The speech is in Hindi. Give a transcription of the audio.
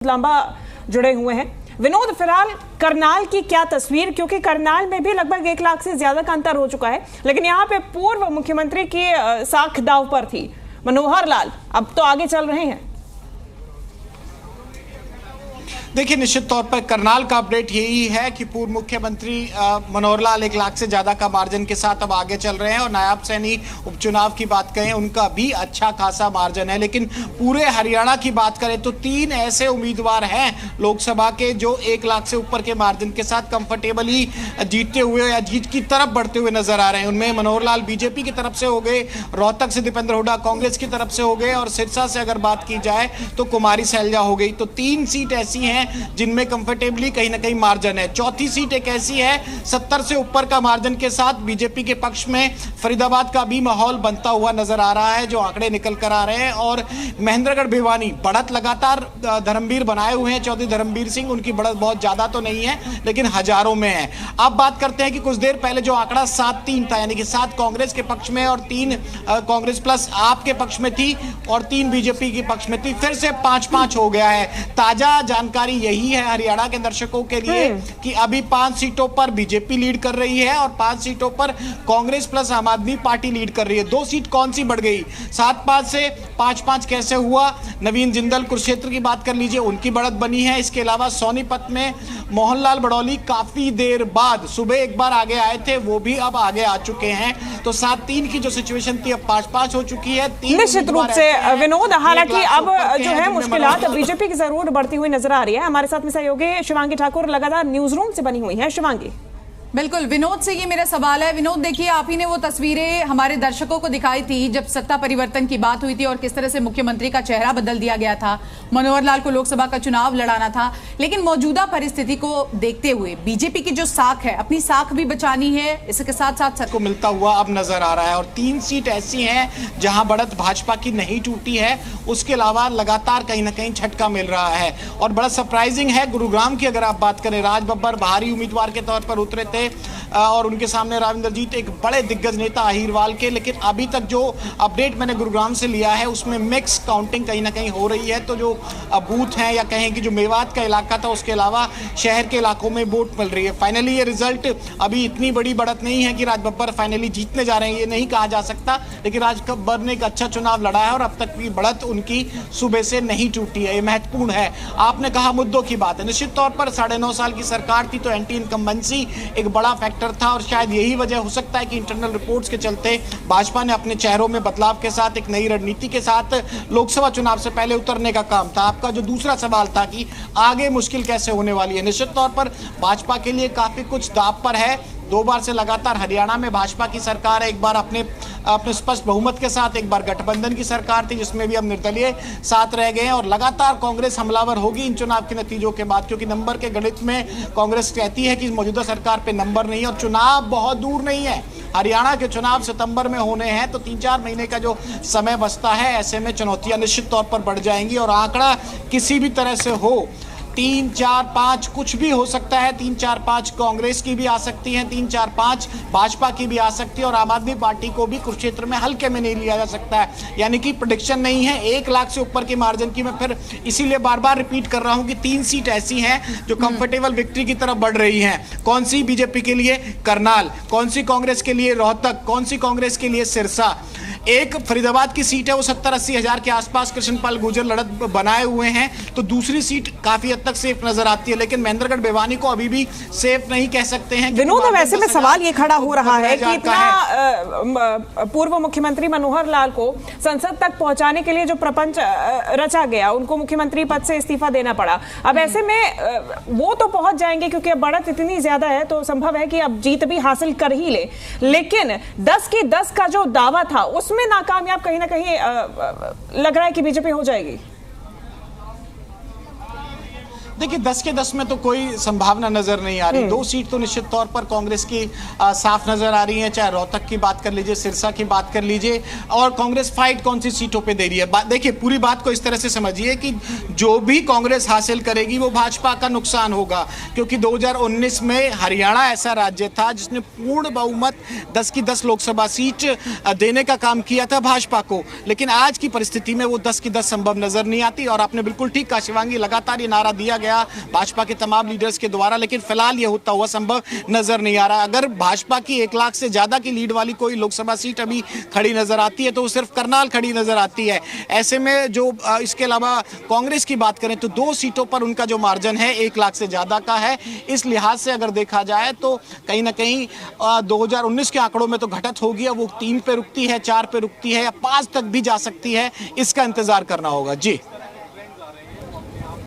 लंबा जुड़े हुए हैं। विनोद, फिलहाल करनाल की क्या तस्वीर, क्योंकि करनाल में भी लगभग 1 लाख से ज्यादा का अंतर हो चुका है, लेकिन यहाँ पे पूर्व मुख्यमंत्री की साख दांव पर थी। मनोहर लाल अब तो आगे चल रहे हैं। देखिए, निश्चित तौर पर करनाल का अपडेट यही है कि पूर्व मुख्यमंत्री मनोहर लाल 1 लाख से ज्यादा का मार्जिन के साथ अब आगे चल रहे हैं। और नायब सैनी उपचुनाव की बात करें, उनका भी अच्छा खासा मार्जिन है। लेकिन पूरे हरियाणा की बात करें तो 3 ऐसे उम्मीदवार हैं लोकसभा के जो 1 लाख से ऊपर के मार्जिन के साथ कंफर्टेबली जीतते हुए या जीत की तरफ बढ़ते हुए नजर आ रहे हैं। उनमें मनोहर लाल बीजेपी की तरफ से हो गए, रोहतक से दीपेंद्र हुड्डा कांग्रेस की तरफ से हो गए, और सिरसा से अगर बात की जाए तो कुमारी सैलजा हो गई। तो 3 सीट ऐसी हैं जिनमें कंफर्टेबली कहीं ना कहीं मार्जिन है। चौथी सीट एक ऐसी है 70 से ऊपर का मार्जिन के साथ बीजेपी के पक्ष में फरीदाबाद का भी माहौल बनता हुआ नजर आ रहा है, जो आंकड़े निकल कर आ रहे हैं। और महेंद्रगढ़ भिवानी बढ़त लगातार धर्मवीर बनाए हुए हैं, चौधरी धर्मवीर सिंह, उनकी बढ़त बहुत ज्यादा तो नहीं है लेकिन हजारों में है। अब बात करते हैं कि कुछ देर पहले जो आंकड़ा 7-3 था, यानी कि 7 कांग्रेस के पक्ष में और 3 कांग्रेस प्लस आप के पक्ष में थी और 3 बीजेपी के पक्ष में थी, फिर से 5-5 हो गया है। ताजा जानकारी यही है हरियाणा के दर्शकों के लिए कि अभी 5 सीटों पर बीजेपी लीड कर रही है और 5 सीटों पर कांग्रेस प्लस आम आदमी पार्टी लीड कर रही है। 2 सीट कौन सी बढ़ गई? 7-5 से 5-5 कैसे हुआ? नवीन जिंदल कुरुक्षेत्र की बात कर लीजिए, उनकी बढ़त बनी है। इसके अलावा सोनीपत में मोहनलाल बड़ौली काफी देर बाद सुबह एक बार आगे आए थे, वो भी अब आगे आ चुके हैं। तो 7-3 की जो सिचुएशन थी अब 5-5 हो चुकी है। निश्चित रूप से विनोद, हालांकि अब जो है मुश्किलात बीजेपी की जरूर बढ़ती हुई नजर आ रही है। हमारे साथ में सहयोगी शिवांगी ठाकुर लगातार न्यूज रूम से बनी हुई है। शिवांगी, बिल्कुल विनोद से ये मेरा सवाल है। विनोद, देखिए, आप ही ने वो तस्वीरें हमारे दर्शकों को दिखाई थी जब सत्ता परिवर्तन की बात हुई थी और किस तरह से मुख्यमंत्री का चेहरा बदल दिया गया था, मनोहर लाल को लोकसभा का चुनाव लड़ाना था। लेकिन मौजूदा परिस्थिति को देखते हुए बीजेपी की जो साख है, अपनी साख भी बचानी है, इसके साथ साथ को मिलता हुआ अब नजर आ रहा है। और 3 सीट ऐसी हैं जहां बढ़त भाजपा की नहीं टूटी है, उसके अलावा लगातार कहीं ना कहीं झटका मिल रहा है। और बड़ा सरप्राइजिंग है, गुरुग्राम की अगर आप बात करें, राज बब्बर बाहरी उम्मीदवार के तौर पर उतरे थे और उनके सामने राविंदरजीत, एक बड़े दिग्गज नेता अहीरवाल के। लेकिन अभी तक जो अपडेट मैंने गुरुग्राम से लिया है उसमें मिक्स काउंटिंग कहीं ना कहीं हो रही है। तो जो बूथ हैं या कहें कि जो मेवात का इलाका था, उसके अलावा शहर के इलाकों में वोट मिल रही है। फाइनली ये रिजल्ट अभी इतनी बड़ी बढ़त नहीं है कि राज बब्बर फाइनली जीतने जा रहे हैं, ये नहीं कहा जा सकता। लेकिन राज बब्बर ने एक अच्छा चुनाव लड़ा है और अब तक भी बढ़त उनकी सुबह से नहीं टूटी है, ये महत्वपूर्ण है। आपने कहा मुद्दों की बात है, निश्चित तौर पर 9.5 साल की सरकार थी तो एंटी इनकम्बेंसी एक बड़ा फैक्टर था और शायद यही वजह हो सकता है कि इंटरनल रिपोर्ट्स के चलते भाजपा ने अपने चेहरों में बदलाव के साथ एक नई रणनीति के साथ लोकसभा चुनाव से पहले उतरने का काम था। आपका जो दूसरा सवाल था कि आगे मुश्किल कैसे होने वाली है, निश्चित तौर पर भाजपा के लिए काफी कुछ दांव पर है। 2 बार से लगातार हरियाणा में भाजपा की सरकार है, एक बार अपने स्पष्ट बहुमत के साथ, एक बार गठबंधन की सरकार थी जिसमें भी अब निर्दलीय साथ रह गए हैं। और लगातार कांग्रेस हमलावर होगी इन चुनाव के नतीजों के बाद, क्योंकि नंबर के गणित में कांग्रेस कहती है कि मौजूदा सरकार पे नंबर नहीं है और चुनाव बहुत दूर नहीं है। हरियाणा के चुनाव सितंबर में होने हैं, तो 3-4 महीने का जो समय बचता है, ऐसे में चुनौतियां निश्चित तौर पर बढ़ जाएंगी। और आंकड़ा किसी भी तरह से हो, 3-4-5 कुछ भी हो सकता है। 3-4-5 कांग्रेस की भी आ सकती है, 3-4-5 भाजपा की भी आ सकती है और आम आदमी पार्टी को भी कुरुक्षेत्र में हल्के में नहीं लिया जा सकता है। यानी कि प्रेडिक्शन नहीं है 1 लाख से ऊपर के मार्जिन की। मैं फिर इसीलिए बार बार रिपीट कर रहा हूं कि 3 सीट ऐसी हैं जो कंफर्टेबल विक्ट्री की तरफ बढ़ रही हैं। कौन सी? बीजेपी के लिए करनाल, कौन सी कांग्रेस के लिए रोहतक, कौन सी कांग्रेस के लिए सिरसा। एक फरीदाबाद की सीट है, वो 70-80 हजार के आसपास कृष्णपाल गुर्जर लड़त बनाए हुए हैं, तो दूसरी सीट काफी हद तक सेफ नजर आती है। लेकिन महेंद्रगढ़ भिवानी को अभी भी सेफ नहीं कह सकते हैं। विनोद, वैसे में सवाल ये खड़ा हो रहा है कि इतना पूर्व मुख्यमंत्री मनोहर लाल को संसद तक पहुंचाने के लिए जो प्रपंच रचा गया, उनको मुख्यमंत्री पद से इस्तीफा देना पड़ा। अब ऐसे में वो तो पहुंच जाएंगे क्योंकि अब बढ़त इतनी ज्यादा है, तो संभव है कि अब जीत भी हासिल कर ही ले। लेकिन 10 की 10 का जो दावा था उसमें नाकामयाब कहीं ना कहीं लग रहा है कि बीजेपी हो जाएगी। देखिए 10 के 10 में तो कोई संभावना नजर नहीं आ रही। 2 सीट तो निश्चित तौर पर कांग्रेस की साफ नजर आ रही है, चाहे रोहतक की बात कर लीजिए, सिरसा की बात कर लीजिए। और कांग्रेस फाइट कौन सी सीटों पे दे रही है, देखिए पूरी बात को इस तरह से समझिए कि जो भी कांग्रेस हासिल करेगी वो भाजपा का नुकसान होगा, क्योंकि 2019 में हरियाणा ऐसा राज्य था जिसने पूर्ण बहुमत 10 की 10 लोकसभा सीट देने का काम किया था भाजपा को। लेकिन आज की परिस्थिति में वो 10 की 10 संभव नजर नहीं आती। और आपने बिल्कुल ठीक कहा शिवांगी, लगातार ये नारा दिया गया भाजपा के तमाम लीडर्स के द्वारा, लेकिन फिलहाल ये होता हुआ संभव नजर नहीं आ रहा। अगर भाजपा की 1 लाख से ज्यादा की लीड वाली कोई लोकसभा सीट अभी खड़ी नजर आती है तो वो सिर्फ करनाल खड़ी नजर आती है। ऐसे में जो इसके अलावा कांग्रेस की बात करें तो 2 सीटों पर उनका जो मार्जिन है 1 लाख से ज्यादा का है। इस लिहाज से अगर देखा जाए तो कहीं ना कहीं 2019 के आंकड़ों में तो घटत होगी, वो 3 पे रुकती है, 4 पे रुकती है या 5 तक भी जा सकती है, इसका इंतजार करना होगा। जी